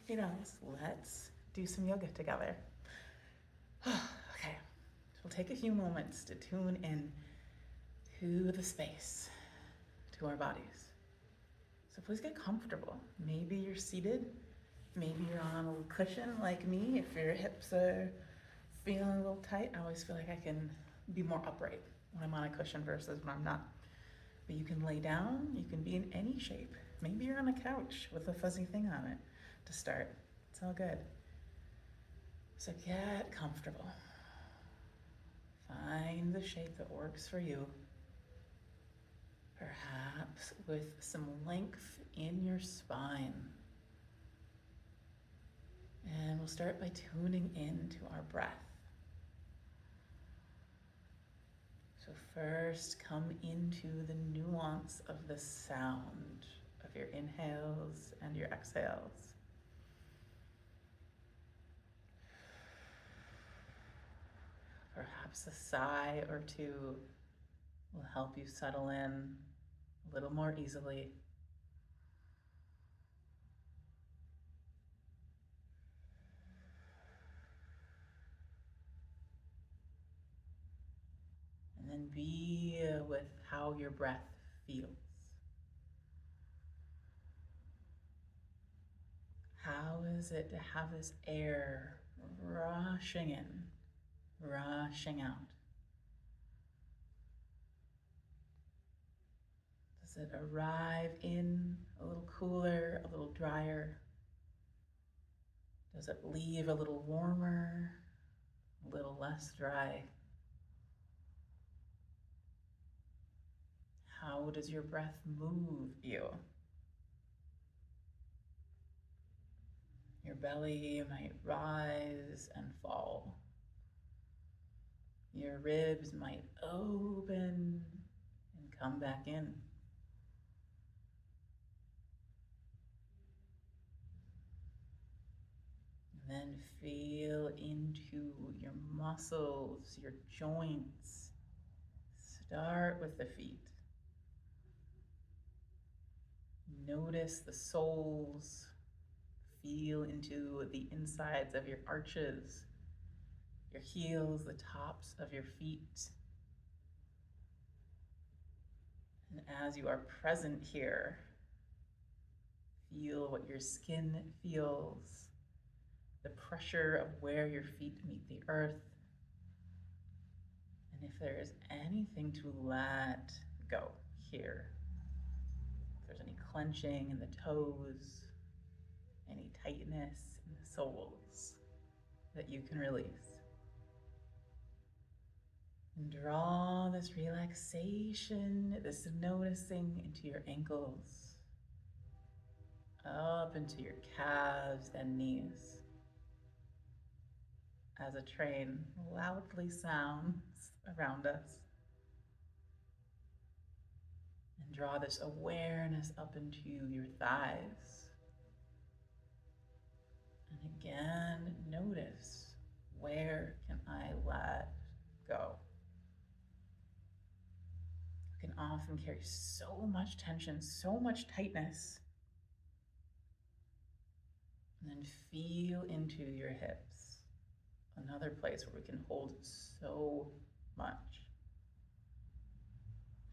let's do some yoga together. Okay, so we'll take a few moments to tune in to the space, to our bodies. So please get comfortable. Maybe you're seated, maybe you're on a little cushion like me. If your hips are feeling a little tight, I always feel like I can be more upright when I'm on a cushion versus when I'm not. But you can lay down, you can be in any shape. Maybe you're on a couch with a fuzzy thing on it to start. It's all good. So get comfortable. Find the shape that works for you. Perhaps with some length in your spine. And we'll start by tuning into our breath. So first, come into the nuance of the sound of your inhales and your exhales. Perhaps a sigh or two will help you settle in a little more easily. And then be with how your breath feels. How is it to have this air rushing in, rushing out? Does it arrive in a little cooler, a little drier? Does it leave a little warmer, a little less dry? How does your breath move you? Your belly might rise and fall. Your ribs might open and come back in. And then feel into your muscles, your joints. Start with the feet. Notice the soles. Feel into the insides of your arches, your heels, the tops of your feet. And as you are present here, feel what your skin feels, the pressure of where your feet meet the earth. And if there is anything to let go here, if there's any clenching in the toes, any tightness in the soles that you can release. And draw this relaxation, this noticing into your ankles, up into your calves and knees. As a train loudly sounds around us. And draw this awareness up into your thighs. And again, notice, where can I let go? You can often carry so much tension, so much tightness. And then feel into your hips. Another place where we can hold so much.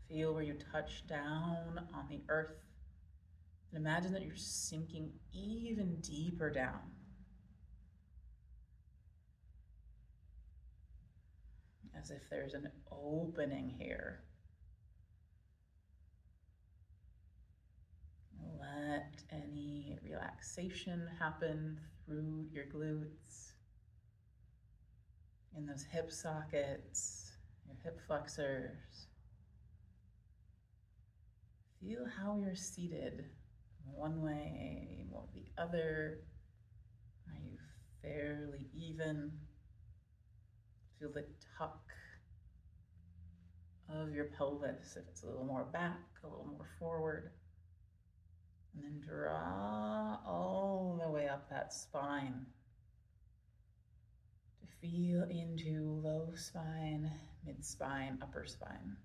Feel where you touch down on the earth. And imagine that you're sinking even deeper down. As if there's an opening here. Let any relaxation happen through your glutes, in those hip sockets, your hip flexors. Feel how you're seated, one way or the other. Are you fairly even? Feel the tuck of your pelvis, if it's a little more back, a little more forward. And then draw all the way up that spine to feel into low spine, mid spine, upper spine.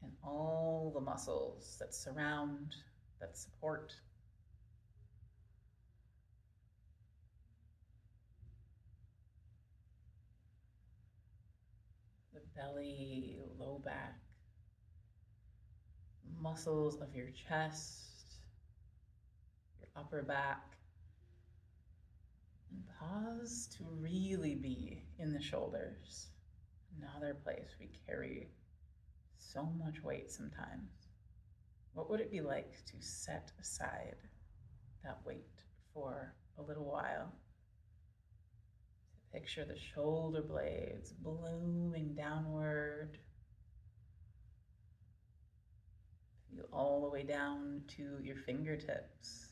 And all the muscles that surround, that support belly, low back, muscles of your chest, your upper back. And pause to really be in the shoulders. Another place we carry so much weight sometimes. What would it be like to set aside that weight for a little while? To picture the shoulder blades blooming downward. Feel all the way down to your fingertips.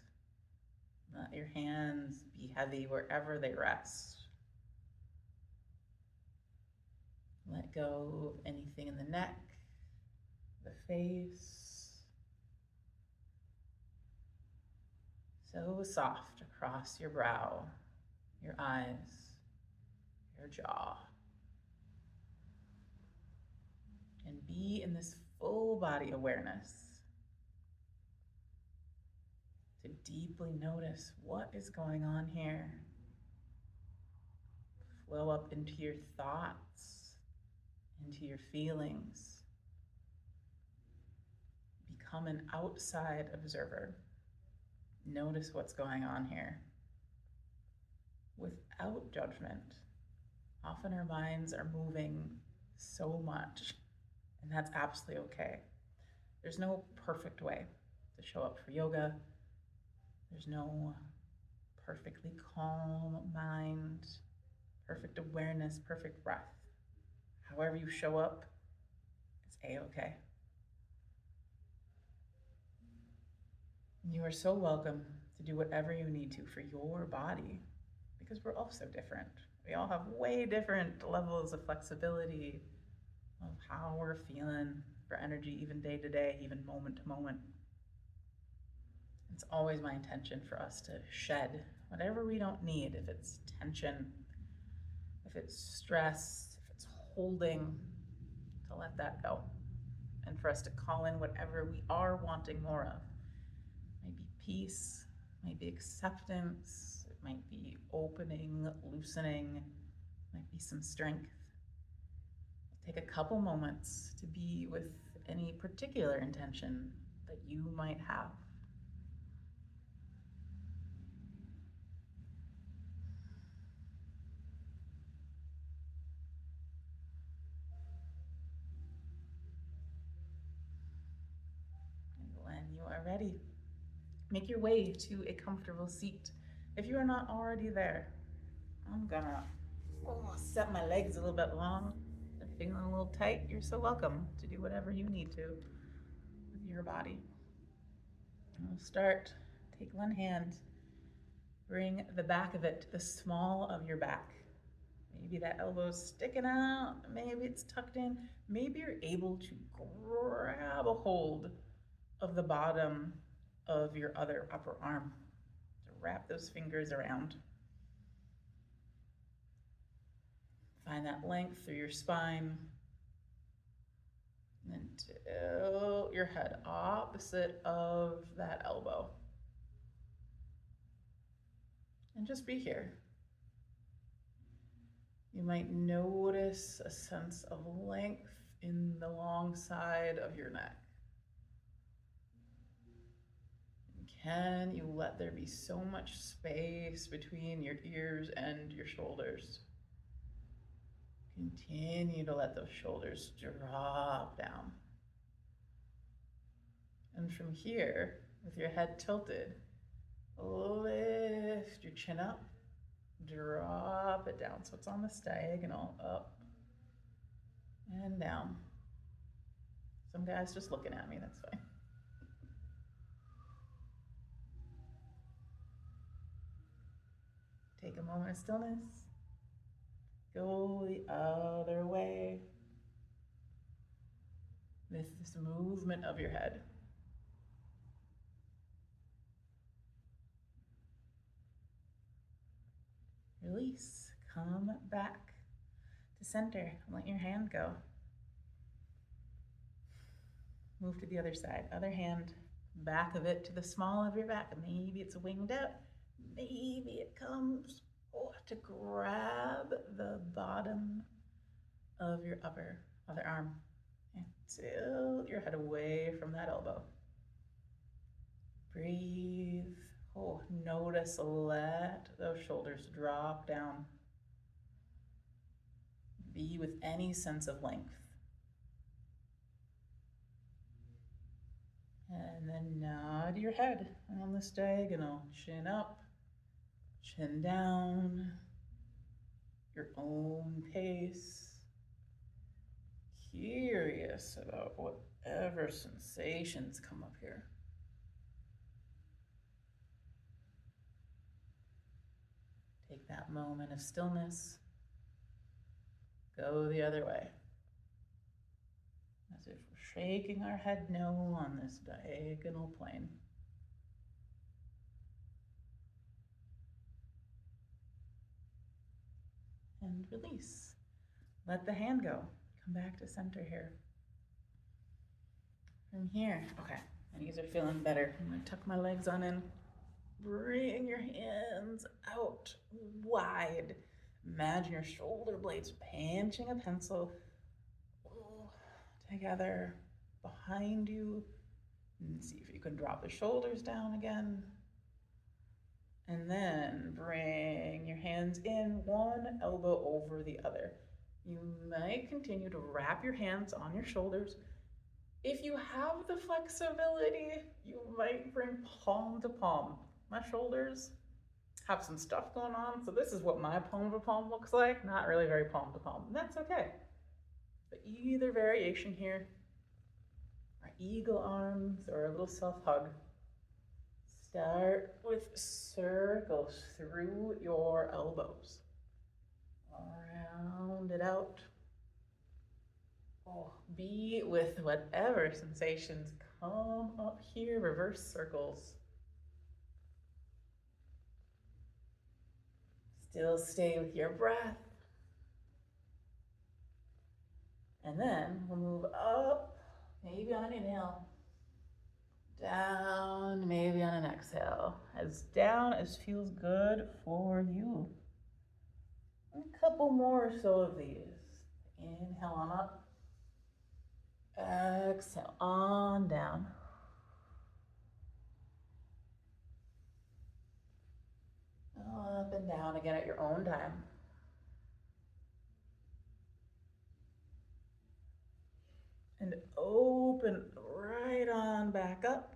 Let your hands be heavy wherever they rest. Let go of anything in the neck, the face. So soft across your brow, your eyes, your jaw. And be in this full body awareness to deeply notice what is going on here. Flow up into your thoughts, into your feelings. Become an outside observer. Notice what's going on here without judgment. Often our minds are moving so much, and that's absolutely okay. There's no perfect way to show up for yoga. There's no perfectly calm mind, perfect awareness, perfect breath. However you show up, it's a-okay. You are so welcome to do whatever you need to for your body, because we're all so different. We all have way different levels of flexibility of how we're feeling for energy, even day to day, even moment to moment. It's always my intention for us to shed whatever we don't need, if it's tension, if it's stress, if it's holding, to let that go. And for us to call in whatever we are wanting more of. It might be peace, it might be acceptance, it might be opening, loosening, it might be some strength. Take a couple moments to be with any particular intention that you might have. And when you are ready, make your way to a comfortable seat. If you are not already there, I'm gonna set my legs a little bit long. They're feeling a little tight. You're so welcome to do whatever you need to with your body. We'll start. Take one hand, bring the back of it to the small of your back. Maybe that elbow's sticking out, maybe it's tucked in. Maybe you're able to grab a hold of the bottom of your other upper arm to wrap those fingers around. Find that length through your spine. And then tilt your head opposite of that elbow. And just be here. You might notice a sense of length in the long side of your neck. Can you let there be so much space between your ears and your shoulders? Continue to let those shoulders drop down. And from here, with your head tilted, lift your chin up, drop it down. So it's on the diagonal, up and down. Some guys just looking at me, that's fine. Take a moment of stillness. Go the other way with this movement of your head. Release. Come back to center. Let your hand go. Move to the other side. Other hand, back of it to the small of your back. Maybe it's winged out. Maybe it comes to grab the bottom of your upper. Other arm. And tilt your head away from that elbow. Breathe. Oh, notice, let those shoulders drop down. Be with any sense of length. And then nod your head on this diagonal. Chin up, chin down, your own pace. Curious about whatever sensations come up here. Take that moment of stillness. Go the other way. As if we're shaking our head no on this diagonal plane. And release. Let the hand go. Come back to center here. From here, okay, my knees are feeling better. I'm gonna tuck my legs on in. Bring your hands out wide. Imagine your shoulder blades pinching a pencil together behind you. And see if you can drop the shoulders down again. And then bring your hands in, one elbow over the other. You might continue to wrap your hands on your shoulders. If you have the flexibility, you might bring palm to palm. My shoulders have some stuff going on, so this is what my palm to palm looks like. Not really very palm to palm, and that's okay. But either variation here, our eagle arms or a little self-hug. Start with circles through your elbows. Round it out. Oh, be with whatever sensations come up here, reverse circles. Still stay with your breath. And then we'll move up, maybe on an inhale. Down, maybe on an exhale. As down as feels good for you. A couple more or so of these. Inhale on up. Exhale on down. Up and down again at your own time. And open right on back up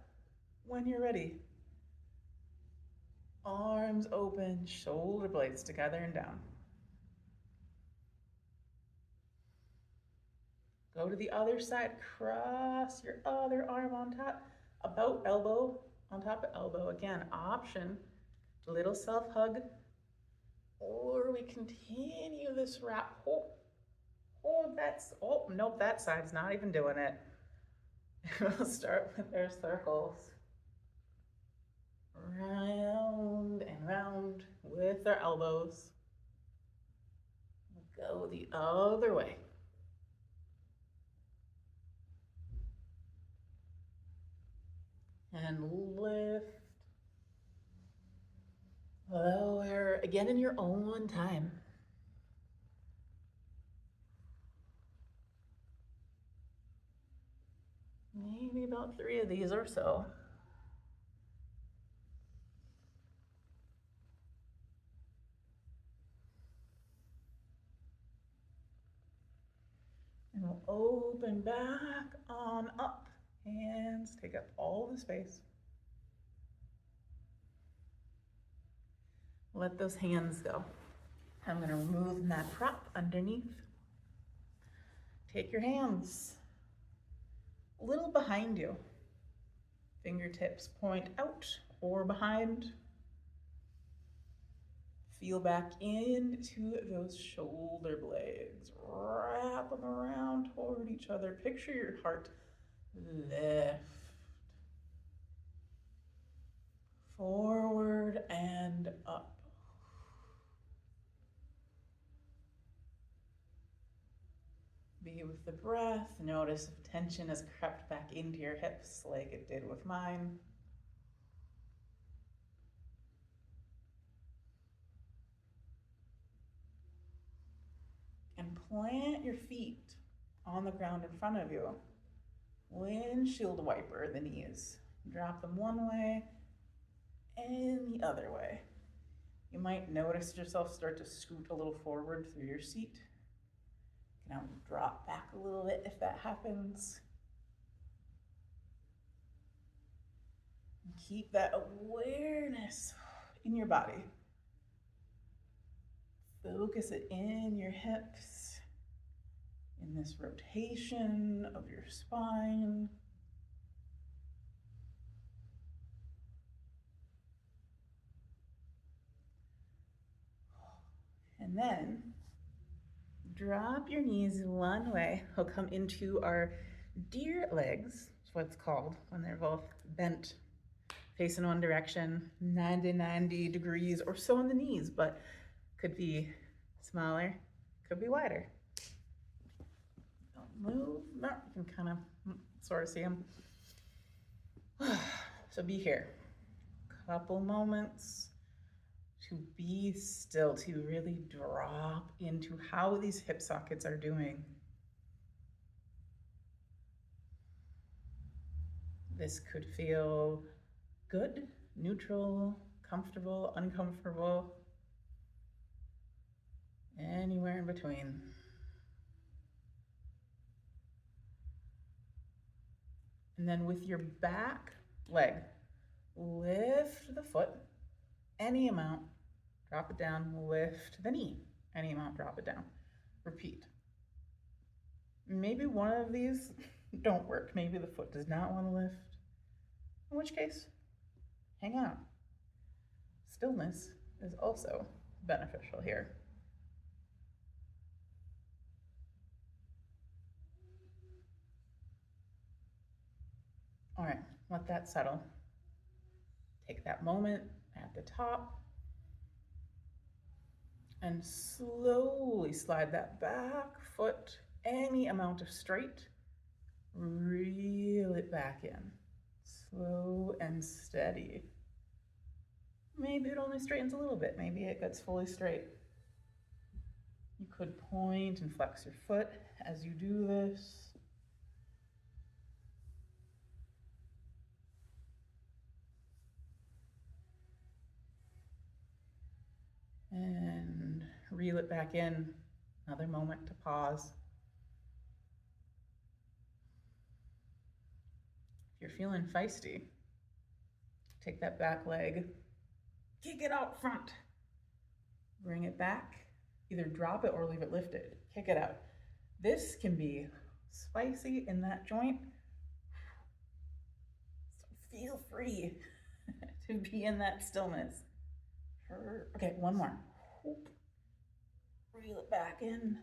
when you're ready. Arms open, shoulder blades together and down. Go to the other side, cross your other arm on top, about elbow, on top of elbow. Again, option, little self-hug, or we continue this wrap. Nope, that side's not even doing it. We'll start with our circles. Round and round with our elbows. Go the other way. And lift. Lower, again in your own time. Maybe about 3 of these or so. And we'll open back on up. Hands take up all the space. Let those hands go. I'm going to remove that prop underneath. Take your hands a little behind you. Fingertips point out or behind. Feel back into those shoulder blades. Wrap them around toward each other. Picture your heart lift. Forward and up. Be with the breath. Notice if tension has crept back into your hips like it did with mine. And plant your feet on the ground in front of you. Windshield wiper the knees. Drop them one way and the other way. You might notice yourself start to scoot a little forward through your seat. You can drop back a little bit if that happens. Keep that awareness in your body. Focus it in your hips, in this rotation of your spine. And then drop your knees one way. We'll come into our deer legs, is what it's called when they're both bent, facing one direction, 90 degrees or so on the knees, but could be smaller, could be wider. Don't move. No, you can kind of sort of see them. So be here. Couple moments to be still, to really drop into how these hip sockets are doing. This could feel good, neutral, comfortable, uncomfortable, anywhere in between. And then with your back leg, lift the foot any amount, drop it down, lift the knee any amount, drop it down. Repeat. Maybe one of these don't work. Maybe the foot does not want to lift. In which case, hang out. Stillness is also beneficial here. All right, let that settle. Take that moment at the top and slowly slide that back foot any amount of straight. Reel it back in, slow and steady. Maybe it only straightens a little bit. Maybe it gets fully straight. You could point and flex your foot as you do this. And reel it back in. Another moment to pause. If you're feeling feisty, take that back leg, kick it out front. Bring it back. Either drop it or leave it lifted. Kick it out. This can be spicy in that joint. So feel free to be in that stillness. Okay, one more. Reel it back in.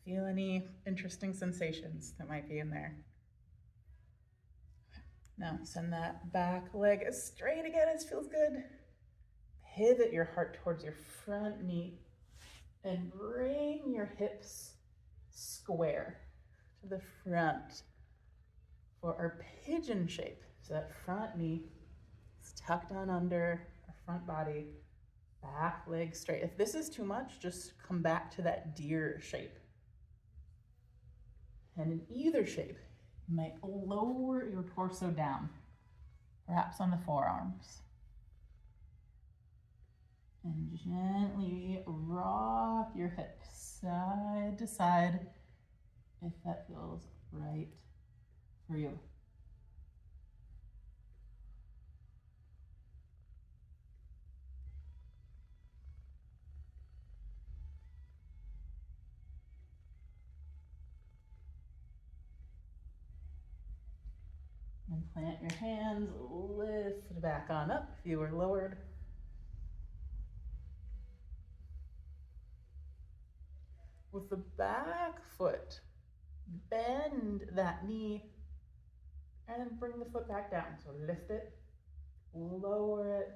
Feel any interesting sensations that might be in there. Now send that back leg as straight again as feels good. Pivot your heart towards your front knee and bring your hips square to the front for our pigeon shape. So that front knee is tucked on under our front body, back leg straight. If this is too much, just come back to that deer shape. And in either shape, you might lower your torso down, perhaps on the forearms. And gently rock your hips side to side if that feels right for you. And plant your hands, lift back on up if you were lowered. With the back foot, bend that knee and bring the foot back down. So lift it, lower it.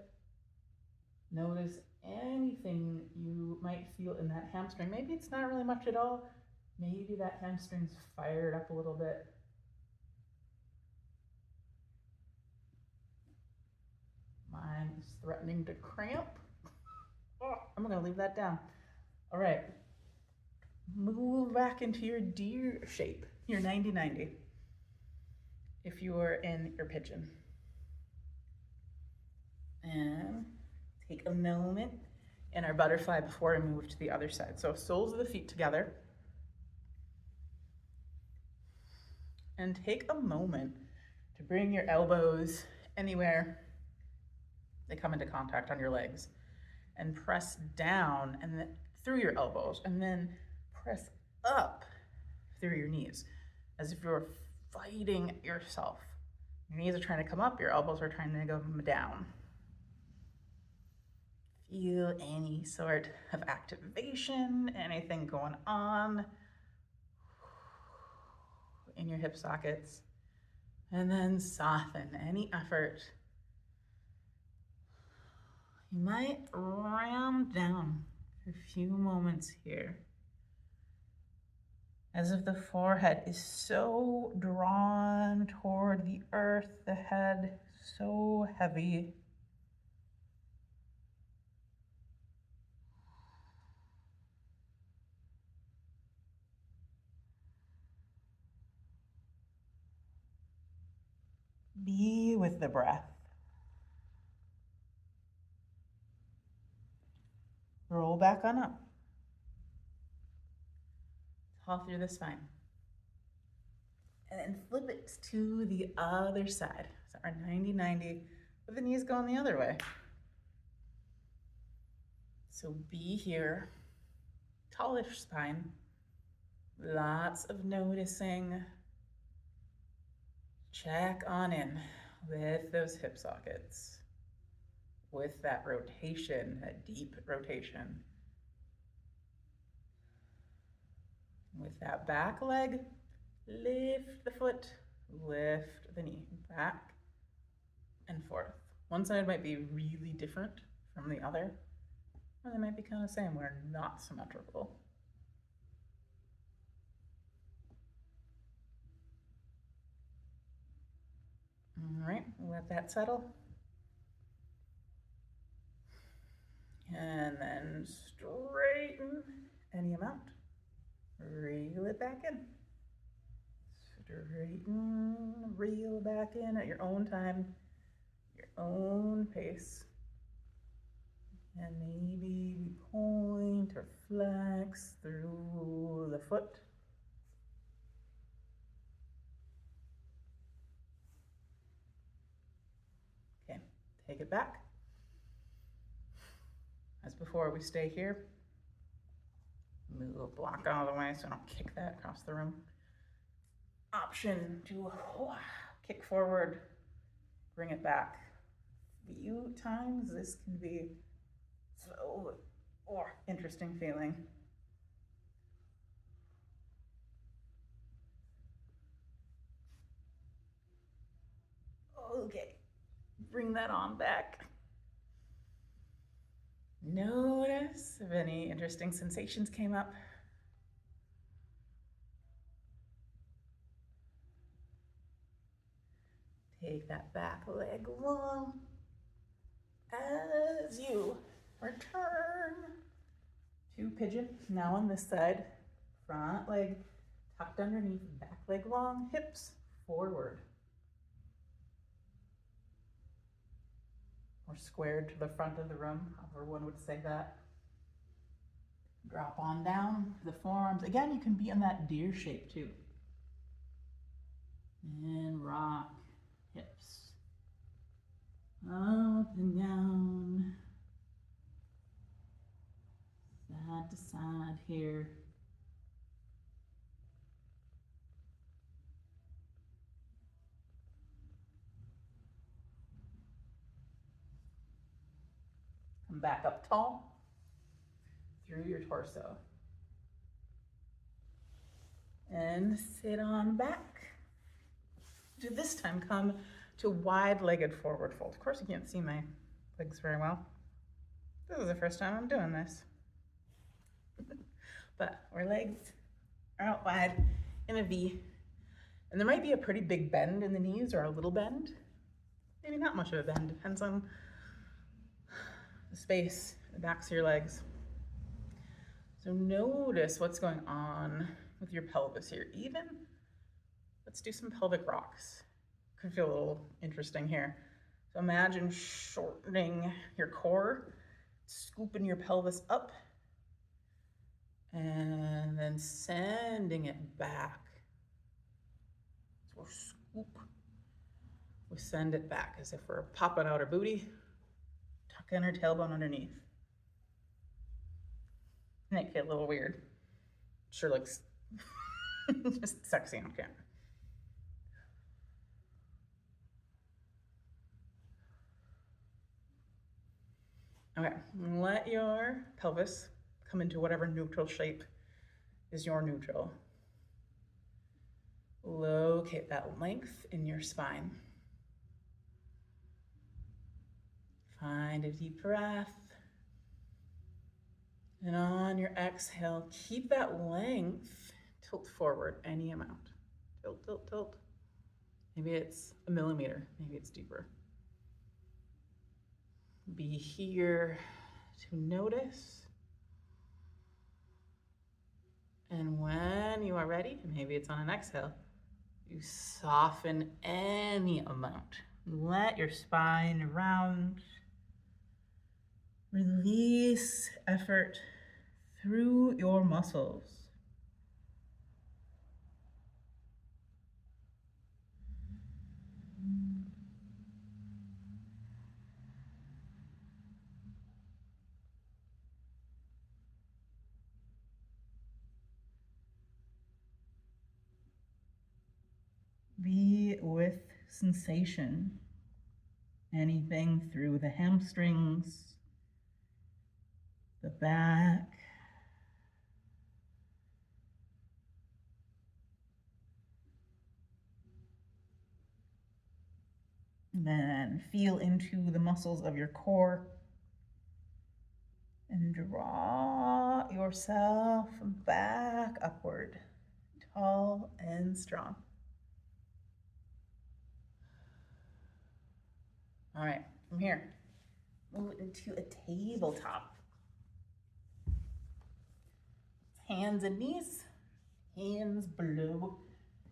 Notice anything you might feel in that hamstring. Maybe it's not really much at all. Maybe that hamstring's fired up a little bit. Mine is threatening to cramp. Oh, I'm gonna leave that down. All right. Move back into your deer shape, your 90-90, if you are in your pigeon. And take a moment in our butterfly before I move to the other side. So soles of the feet together. And take a moment to bring your elbows anywhere they come into contact on your legs, and press down and then through your elbows, and then press up through your knees as if you're fighting yourself. Your knees are trying to come up, your elbows are trying to go down. Feel any sort of activation, anything going on in your hip sockets, and then soften any effort. You might round down for a few moments here, as if the forehead is so drawn toward the earth, the head so heavy. Be with the breath. Roll back on up. Tall through the spine. And then flip it to the other side. So our 90-90, with the knees going the other way. So be here, tallish spine, lots of noticing. Check on in with those hip sockets, with that rotation, that deep rotation. With that back leg, lift the foot, lift the knee, back and forth. One side might be really different from the other, or they might be kind of the same, where not symmetrical. All right, let that settle. And then straighten any amount. Reel it back in. Straighten, reel back in at your own time, your own pace. And maybe we point or flex through the foot. Okay, take it back. As before, we stay here. Move a block out of the way so I don't kick that across the room. Option to kick forward, bring it back. A few times this can be so interesting feeling. Okay, bring that on back. Notice if any interesting sensations came up. Take that back leg long as you return to pigeon. Now on this side, front leg tucked underneath, back leg long, hips forward. Or squared to the front of the room, however one would say that. Drop on down, the forearms. Again, you can be in that deer shape too. And rock, hips. Up and down. Side to side here. Come back up tall through your torso. And sit on back. To this time come to wide-legged forward fold. Of course you can't see my legs very well. This is the first time I'm doing this. But our legs are out wide in a V. And there might be a pretty big bend in the knees or a little bend. Maybe not much of a bend, depends on the space, the backs of your legs. So notice what's going on with your pelvis here. Even, let's do some pelvic rocks. Could feel a little interesting here. So imagine shortening your core, scooping your pelvis up, and then sending it back. So we're scoop. We send it back as if we're popping out our booty, tucking our tailbone underneath. Might feel a little weird. Sure looks just sexy on camera. Okay, let your pelvis come into whatever neutral shape is your neutral. Locate that length in your spine. Find a deep breath. And on your exhale, keep that length, tilt forward any amount. Tilt, tilt, tilt. Maybe it's a millimeter, maybe it's deeper. Be here to notice. And when you are ready, maybe it's on an exhale, you soften any amount. Let your spine round. Release effort through your muscles. Be with sensation. Anything through the hamstrings, the back, and then feel into the muscles of your core and draw yourself back upward, tall and strong. All right, from here, move into a tabletop. Hands and knees, hands below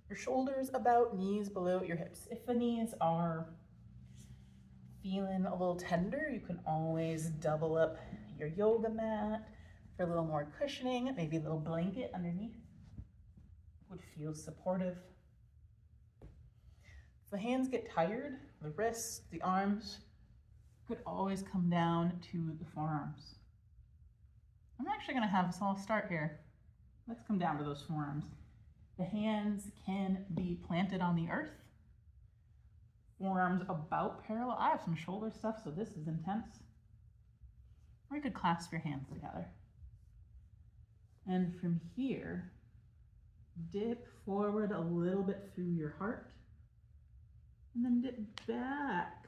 your shoulders, about knees below your hips. If the knees are feeling a little tender, you can always double up your yoga mat for a little more cushioning, maybe a little blanket underneath would feel supportive. If the hands get tired, the wrists, the arms could always come down to the forearms. I'm actually gonna have us all start here. Let's come down to those forearms. The hands can be planted on the earth. Forearms about parallel. I have some shoulder stuff, so this is intense. Or you could clasp your hands together. And from here, dip forward a little bit through your heart. And then dip back.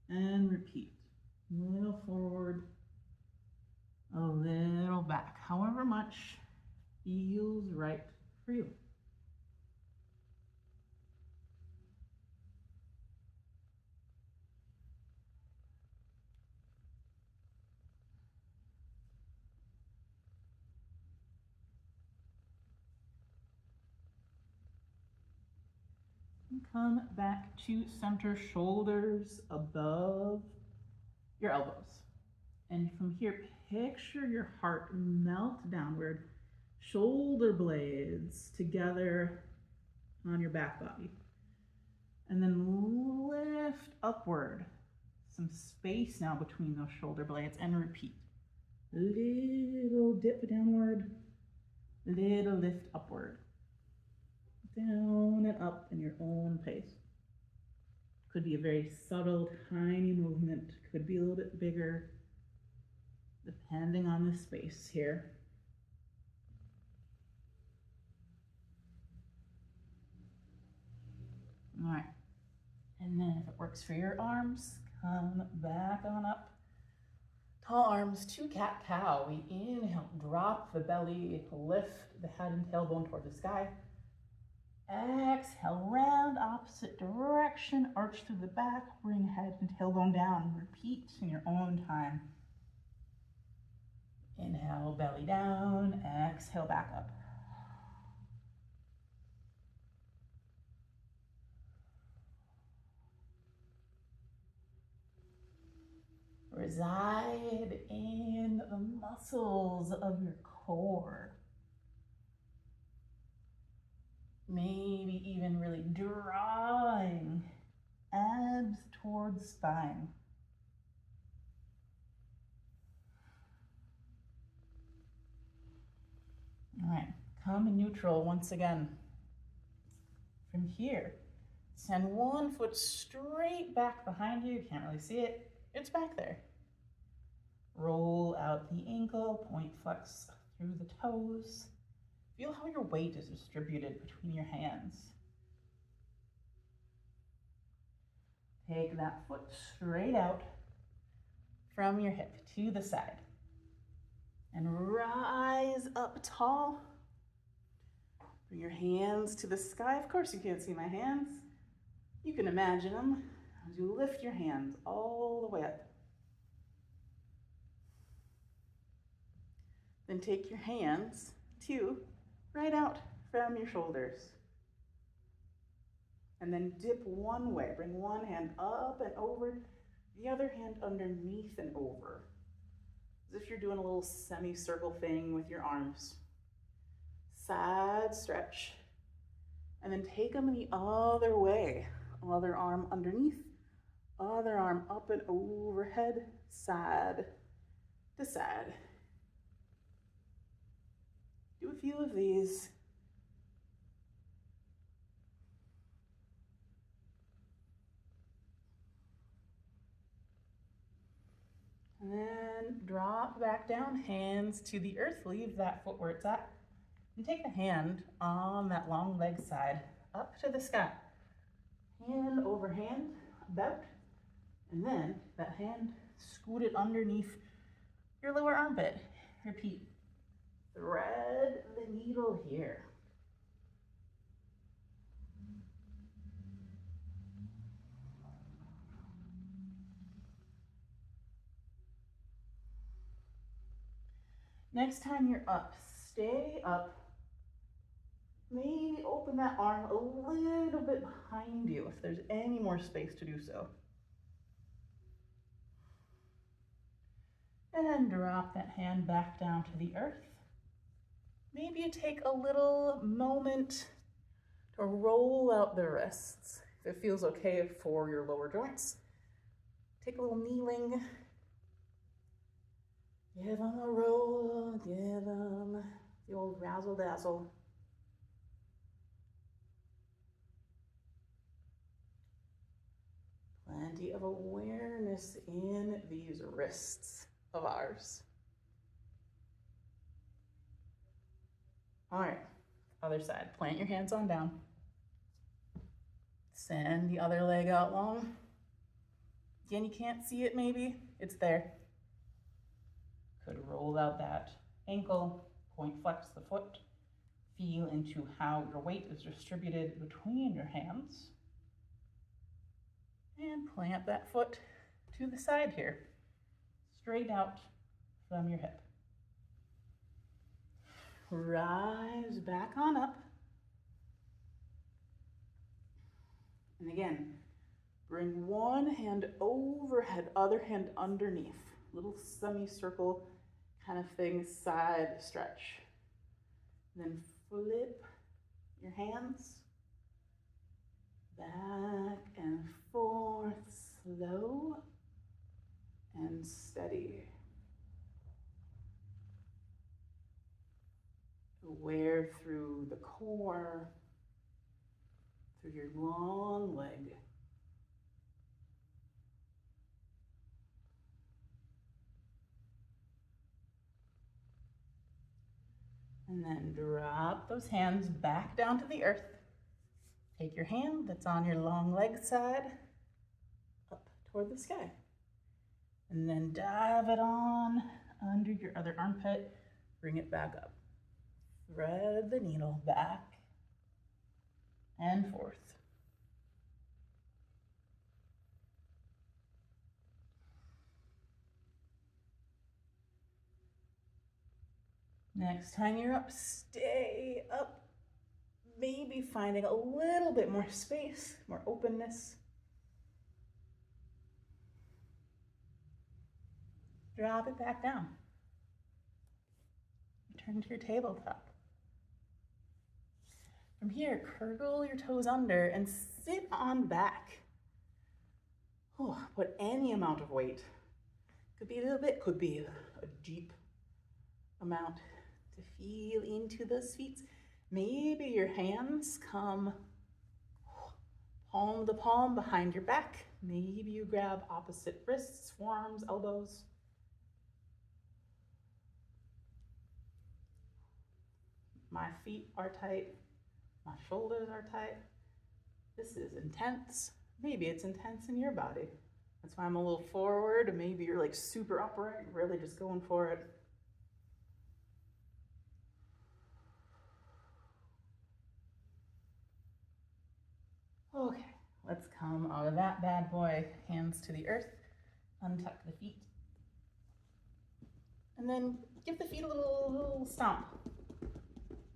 And repeat. A little forward, a little back. However much feels right for you. And come back to center, shoulders above your elbows. And from here, picture your heart melt downward, shoulder blades together on your back body. And then lift upward. Some space now between those shoulder blades, and repeat. Little dip downward, little lift upward. Down and up in your own pace. Could be a very subtle, tiny movement. Could be a little bit bigger, depending on the space here. All right. And then if it works for your arms, come back on up. Tall arms to cat-cow. We inhale, drop the belly, lift the head and tailbone toward the sky. Exhale, round opposite direction, arch through the back, bring head and tailbone down. Repeat in your own time. Inhale, belly down. Exhale, back up. Reside in the muscles of your core. Maybe even really drawing abs towards spine. All right, come in neutral once again. From here, send one foot straight back behind you. You can't really see it. It's back there. Roll out the ankle, point flex through the toes. Feel how your weight is distributed between your hands. Take that foot straight out from your hip to the side. And rise up tall. Bring your hands to the sky. Of course you can't see my hands. You can imagine them as you lift your hands all the way up. Then take your hands right out from your shoulders. And then dip one way. Bring one hand up and over, the other hand underneath and over. As if you're doing a little semicircle thing with your arms. Side stretch. And then take them the other way. Other arm underneath, other arm up and overhead, side to side. Do a few of these. And then drop back down, hands to the earth. Leave that foot where it's at. And take the hand on that long leg side up to the sky. Hand over hand, about. And then that hand scooted underneath your lower armpit. Repeat. Thread the needle here. Next time you're up, stay up. Maybe open that arm a little bit behind you if there's any more space to do so. And drop that hand back down to the earth. Maybe you take a little moment to roll out the wrists. If it feels okay for your lower joints, take a little kneeling. Give them a roll, give them the old razzle dazzle. Plenty of awareness in these wrists of ours. All right, other side. Plant your hands on down. Send the other leg out long. Again, you can't see it maybe. It's there. Could roll out that ankle, point flex the foot. Feel into how your weight is distributed between your hands. And plant that foot to the side here, straight out from your hip. Rise back on up. And again, bring one hand overhead, other hand underneath. Little semicircle kind of thing, side stretch. Then flip your hands back and forth, slow and steady. Aware through the core, through your long leg. And then drop those hands back down to the earth. Take your hand that's on your long leg side up toward the sky. And then dive it on under your other armpit. Bring it back up. Thread the needle back and forth. Next time you're up, stay up. Maybe finding a little bit more space, more openness. Drop it back down. Return to your tabletop. From here, curl your toes under and sit on back. Oh, put any amount of weight. Could be a little bit, could be a deep amount to feel into those feet. Maybe your hands come palm to palm behind your back. Maybe you grab opposite wrists, forearms, elbows. My feet are tight. My shoulders are tight. This is intense. Maybe it's intense in your body. That's why I'm a little forward. Maybe you're like super upright, really just going for it. Okay, let's come out of that bad boy, hands to the earth, untuck the feet, and then give the feet a little stomp,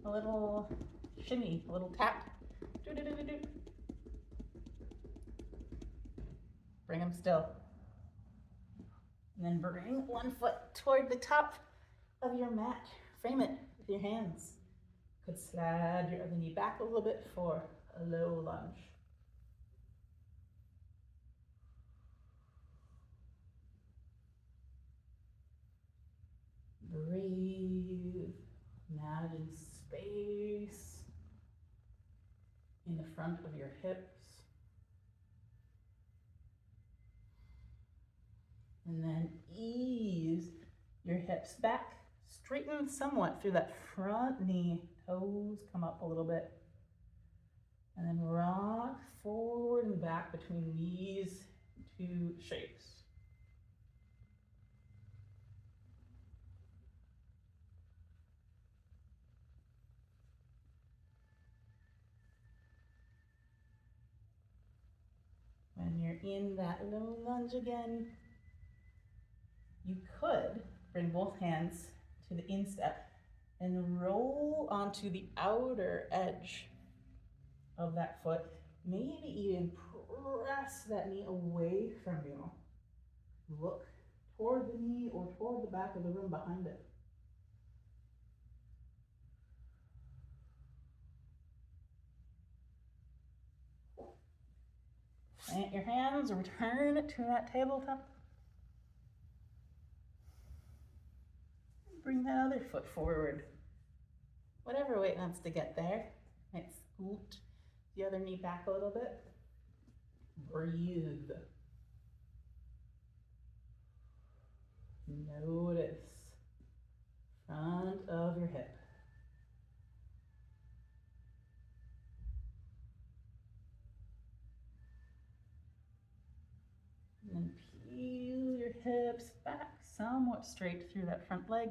a little shimmy, a little tap. Bring them still. And then bring one foot toward the top of your mat. Frame it with your hands. Could slide your other knee back a little bit for a low lunge. Breathe. Imagine space in the front of your hips. And then ease your hips back. Straighten somewhat through that front knee. Toes come up a little bit. And then rock forward and back between these two shapes. When you're in that low lunge again, you could bring both hands to the instep and roll onto the outer edge of that foot. Maybe even press that knee away from you. Look toward the knee or toward the back of the room behind it. Plant your hands, return to that tabletop. Bring that other foot forward. Whatever weight wants to get there. Might scoot the other knee back a little bit. Breathe. Notice front of your hip. And then peel your hips back somewhat straight through that front leg.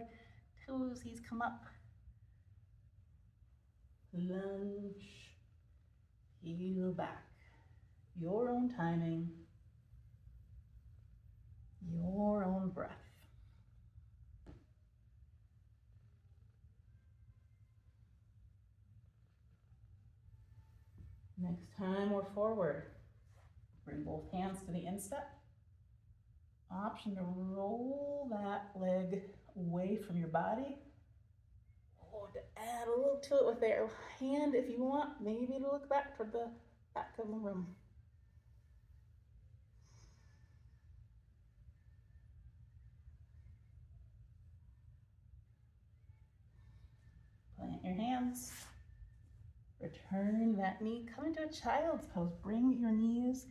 Toesies come up. Lunge. Heel back. Your own timing. Your own breath. Next time we're forward. Bring both hands to the instep. Option to roll that leg away from your body. Or to add a little to it with their hand if you want. Maybe to look back toward the back of the room. Plant your hands. Return that knee. Come into a child's pose. Bring your knees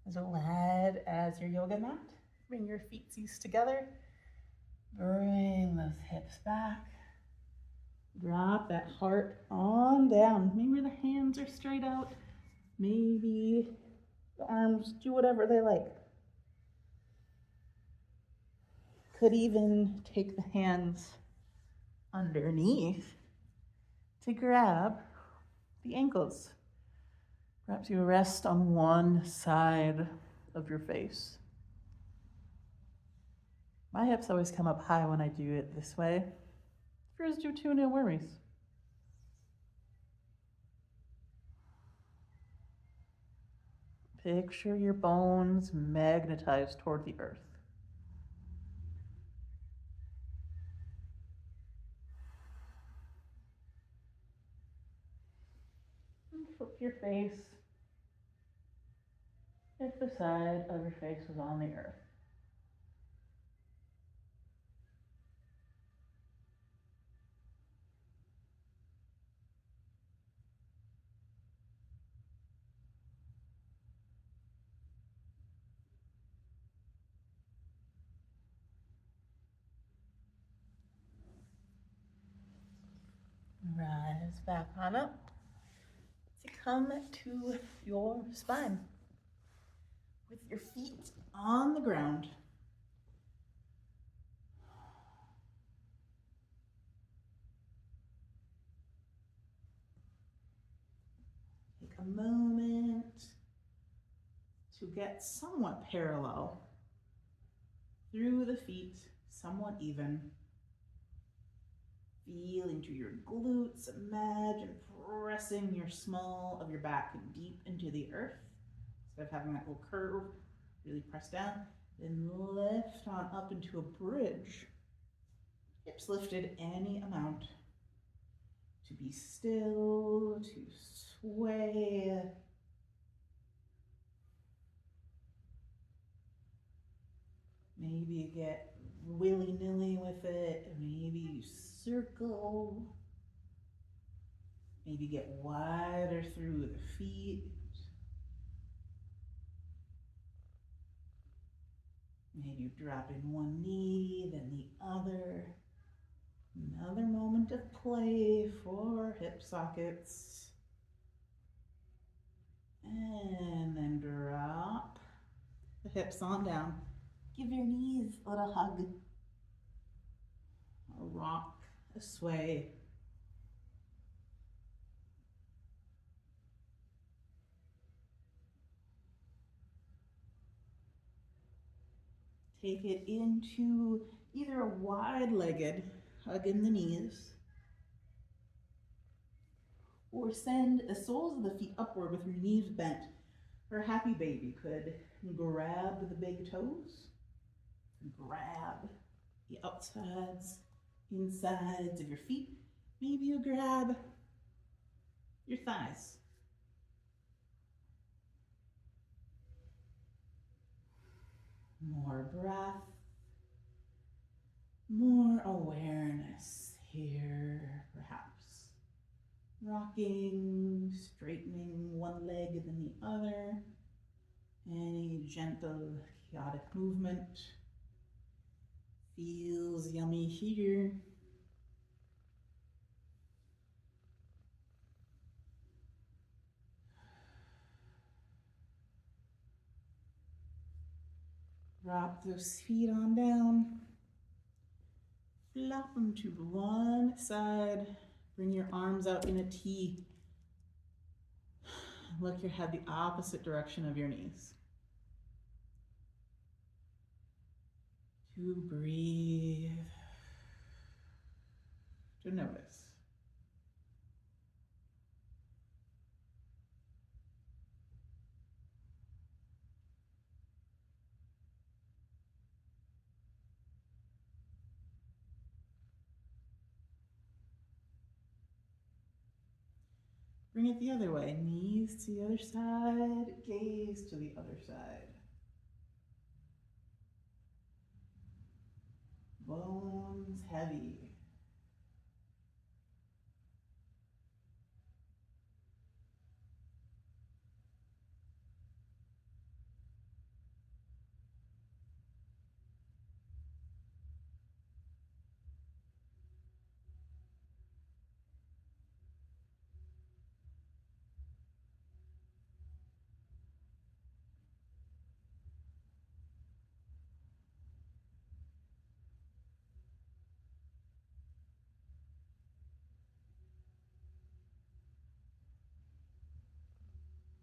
as wide as your yoga mat. Bring your feetsies together. Bring those hips back. Drop that heart on down. Maybe the hands are straight out. Maybe the arms do whatever they like. Could even take the hands underneath to grab the ankles. Perhaps you rest on one side of your face. My hips always come up high when I do it this way. First, do 2 no worries. Picture your bones magnetized toward the earth. And flip your face if the side of your face was on the earth. Rise back on up to come to your spine with your feet on the ground. Take a moment to get somewhat parallel through the feet, somewhat even. Feel into your glutes. Imagine pressing your small of your back deep into the earth. Instead of having that little curve, really press down. Then lift on up into a bridge. Hips lifted any amount. To be still, to sway. Maybe get willy-nilly with it. Maybe you circle. Maybe get wider through the feet. Maybe you drop in one knee, then the other. Another moment of play for hip sockets. And then drop the hips on down. Give your knees a little hug. A rock, a sway. Take it into either a wide-legged hug in the knees, or send the soles of the feet upward with your knees bent. For a happy baby, could grab the big toes, grab the outsides, insides of your feet. Maybe you grab your thighs. More breath, more awareness here, perhaps. Rocking, straightening one leg than the other. Any gentle, chaotic movement feels yummy here. Drop those feet on down. Flop them to one side. Bring your arms out in a T. Look your head the opposite direction of your knees. To breathe. To notice. Bring it the other way. Knees to the other side, gaze to the other side. Bones heavy.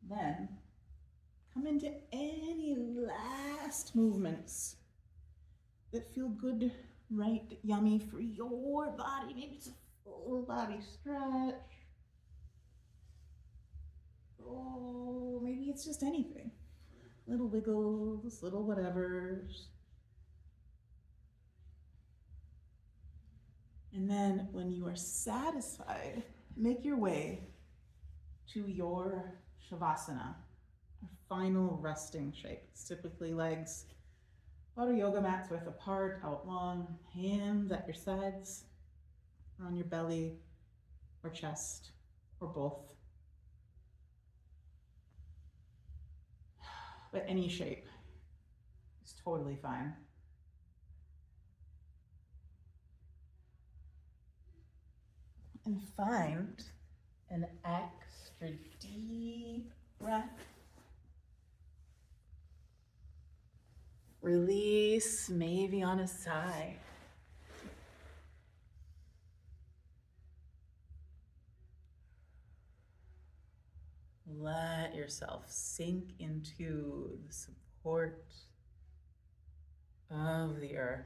Then come into any last movements that feel good right yummy for your body. Maybe it's a full body stretch. Oh, maybe it's just anything. Little wiggles, little whatevers. And then when you are satisfied, make your way to your Shavasana, our final resting shape. It's typically legs out of yoga mats width apart, out long, hands at your sides, or on your belly, or chest, or both. But any shape is totally fine. And find an extra deep breath. Release, maybe on a sigh. Let yourself sink into the support of the earth.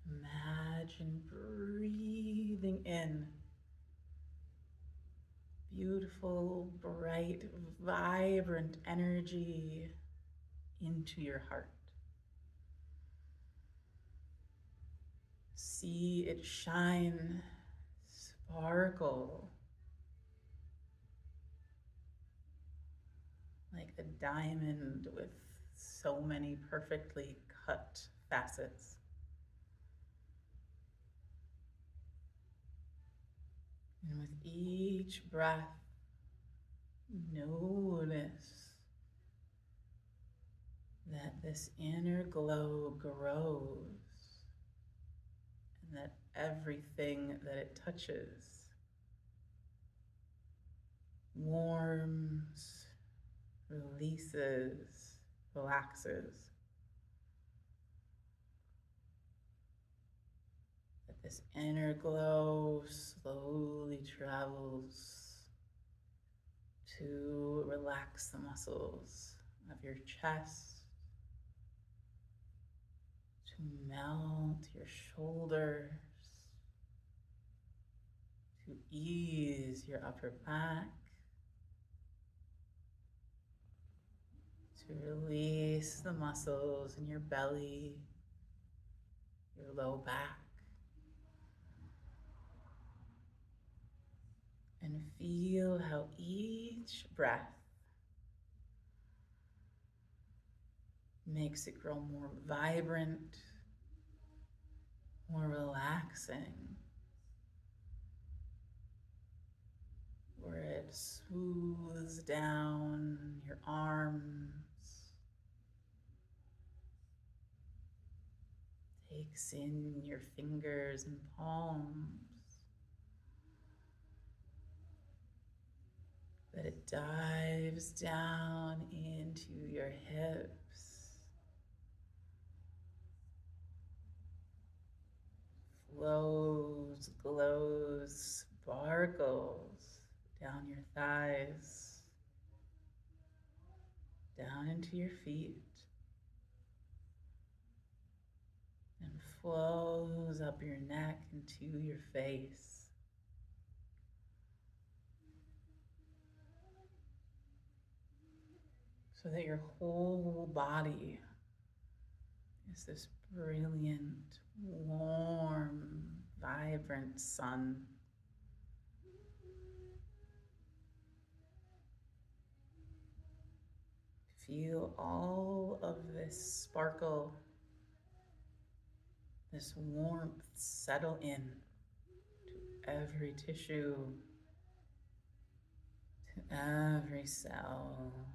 Imagine breathing in beautiful, bright, vibrant energy into your heart. See it shine, sparkle like a diamond with so many perfectly cut facets. And with each breath, notice that this inner glow grows and that everything that it touches warms, releases, relaxes. That this inner glow slowly travels to relax the muscles of your chest, to melt your shoulders, to ease your upper back, to release the muscles in your belly, your low back, and feel how each breath makes it grow more vibrant, more relaxing, where it smooths down your arms, takes in your fingers and palms, that it dives down into your hips, flows, glows, sparkles down your thighs, down into your feet, and flows up your neck into your face. So that your whole body is this brilliant, warm, vibrant sun. Feel all of this sparkle, this warmth settle in to every tissue, to every cell.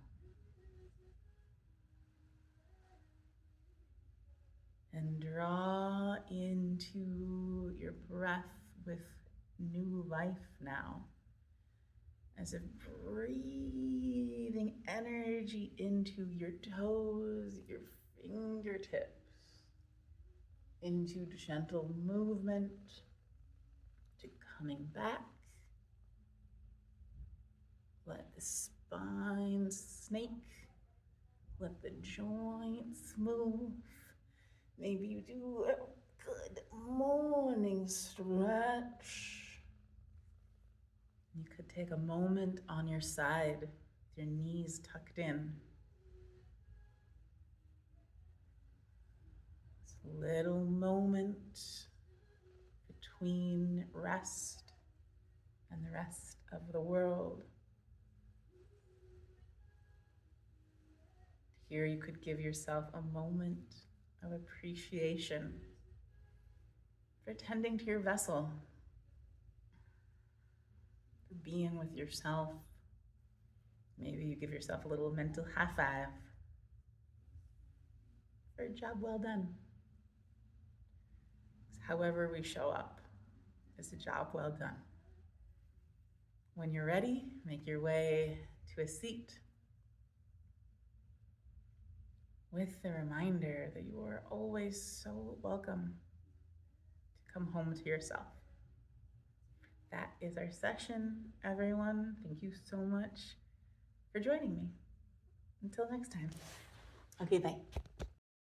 And draw into your breath with new life now, as if breathing energy into your toes, your fingertips, into gentle movement, to coming back. Let the spine snake. Let the joints move. Maybe you do a good morning stretch. You could take a moment on your side with your knees tucked in. This little moment between rest and the rest of the world. Here you could give yourself a moment of appreciation for tending to your vessel, for being with yourself. Maybe you give yourself a little mental high five for a job well done. However we show up is a job well done. When you're ready, make your way to a seat with the reminder that you are always so welcome to come home to yourself. That is our session, everyone. Thank you so much for joining me. Until next time. Okay, bye.